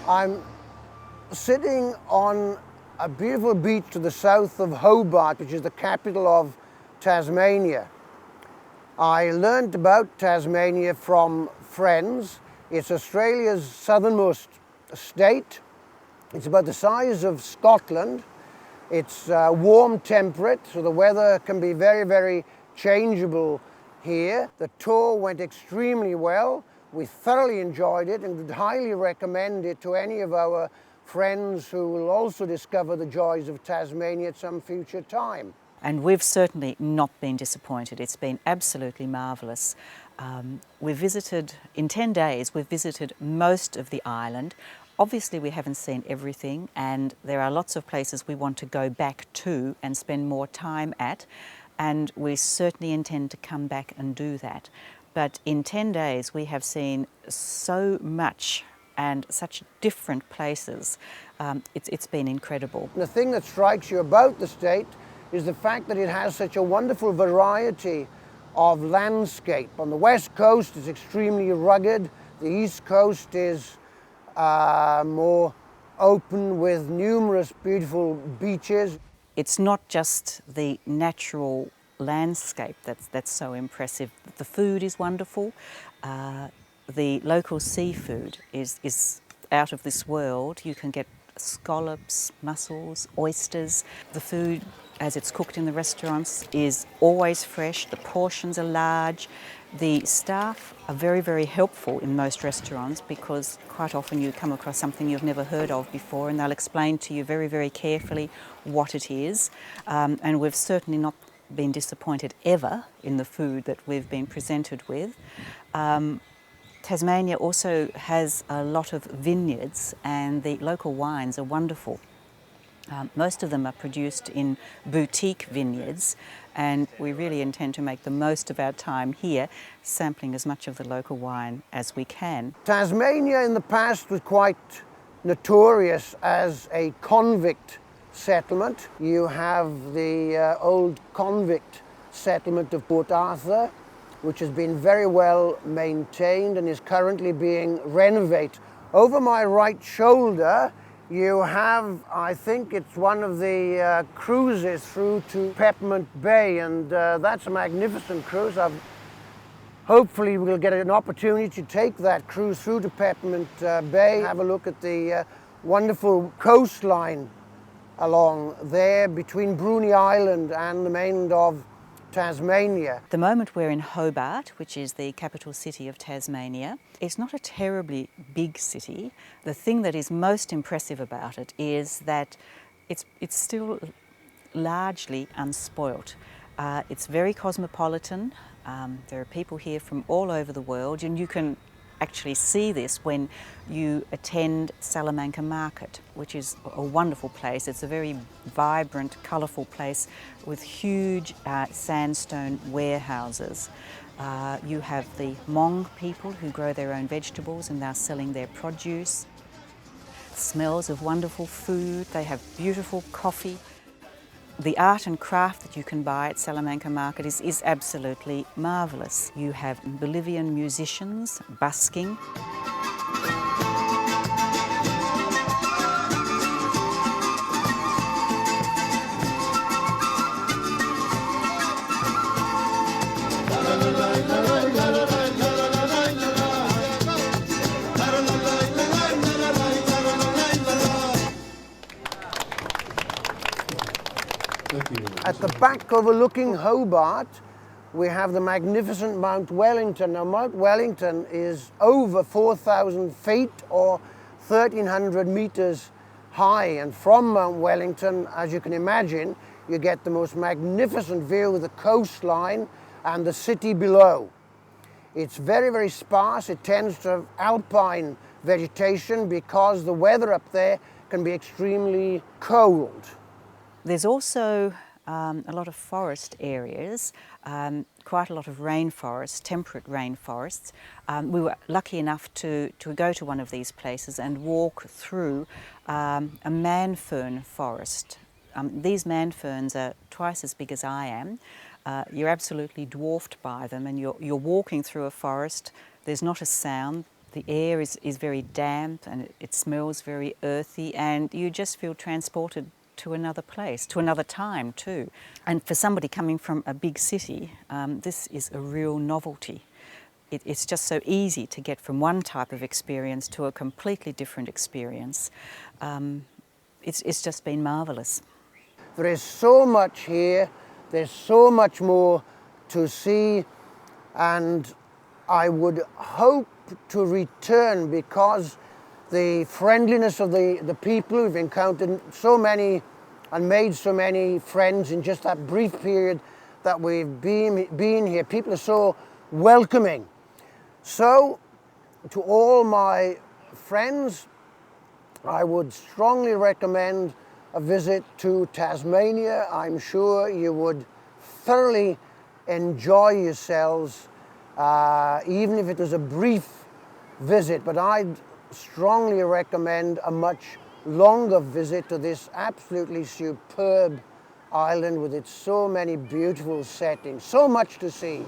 I'm sitting on a beautiful beach to the south of Hobart, which is the capital of Tasmania. I learned about Tasmania from friends. It's Australia's southernmost state. It's about the size of Scotland. It's warm temperate, so the weather can be very, very changeable here. The tour went extremely well. We thoroughly enjoyed it and would highly recommend it to any of our friends who will also discover the joys of Tasmania at some future time. And we've certainly not been disappointed. It's been absolutely marvellous. We've visited, in 10 days, we've visited most of the island. Obviously we haven't seen everything, and there are lots of places we want to go back to and spend more time at, and we certainly intend to come back and do that. But in 10 days we have seen so much and such different places. It's been incredible. The thing that strikes you about the state is the fact that it has such a wonderful variety of landscape. On the west coast it's extremely rugged. The east coast is more open with numerous beautiful beaches. It's not just the natural landscape that's so impressive. The food is wonderful. The local seafood is out of this world. You can get scallops, mussels, oysters. The food, as it's cooked in the restaurants, is always fresh. The portions are large. The staff are very, very helpful in most restaurants, because quite often you come across something you've never heard of before, and they'll explain to you very, very carefully what it is. And we've certainly not been disappointed ever in the food that we've been presented with. Tasmania also has a lot of vineyards, and the local wines are wonderful. Most of them are produced in boutique vineyards, and we really intend to make the most of our time here, sampling as much of the local wine as we can. Tasmania in the past was quite notorious as a convict settlement. You have the old convict settlement of Port Arthur, which has been very well maintained and is currently being renovated. Over my right shoulder you have, I think it's one of the cruises through to Peppermint Bay, and that's a magnificent cruise. Hopefully we'll get an opportunity to take that cruise through to Peppermint Bay, have a look at the wonderful coastline along there between Bruny Island and the mainland of Tasmania. At the moment we're in Hobart, which is the capital city of Tasmania. It's not a terribly big city. The thing that is most impressive about it is that it's still largely unspoilt. It's very cosmopolitan. There are people here from all over the world, and you can actually see this when you attend Salamanca Market, which is a wonderful place. It's a very vibrant, colourful place with huge sandstone warehouses. You have the Hmong people who grow their own vegetables, and they're selling their produce. Smells of wonderful food. They have beautiful coffee. The art and craft that you can buy at Salamanca Market is absolutely marvellous. You have Bolivian musicians busking. At the back overlooking Hobart, we have the magnificent Mount Wellington. Now, Mount Wellington is over 4,000 feet or 1,300 meters high, and from Mount Wellington, as you can imagine, you get the most magnificent view of the coastline and the city below. It's very, very sparse. It tends to have alpine vegetation because the weather up there can be extremely cold. There's also a lot of forest areas, quite a lot of rainforests, temperate rainforests. We were lucky enough to go to one of these places and walk through a man-fern forest. These man-ferns are twice as big as I am. You're absolutely dwarfed by them, and you're walking through a forest. There's not a sound. The air is very damp and it smells very earthy, and you just feel transported to another place, to another time too. And for somebody coming from a big city, this is a real novelty. It's just so easy to get from one type of experience to a completely different experience. It's just been marvellous. There is so much here, there's so much more to see, and I would hope to return because the friendliness of the people. We've encountered so many and made so many friends in just that brief period that we've been here. People are so welcoming. So, to all my friends, I would strongly recommend a visit to Tasmania. I'm sure you would thoroughly enjoy yourselves, even if it was a brief visit, but I'd strongly recommend a much longer visit to this absolutely superb island with its so many beautiful settings, so much to see.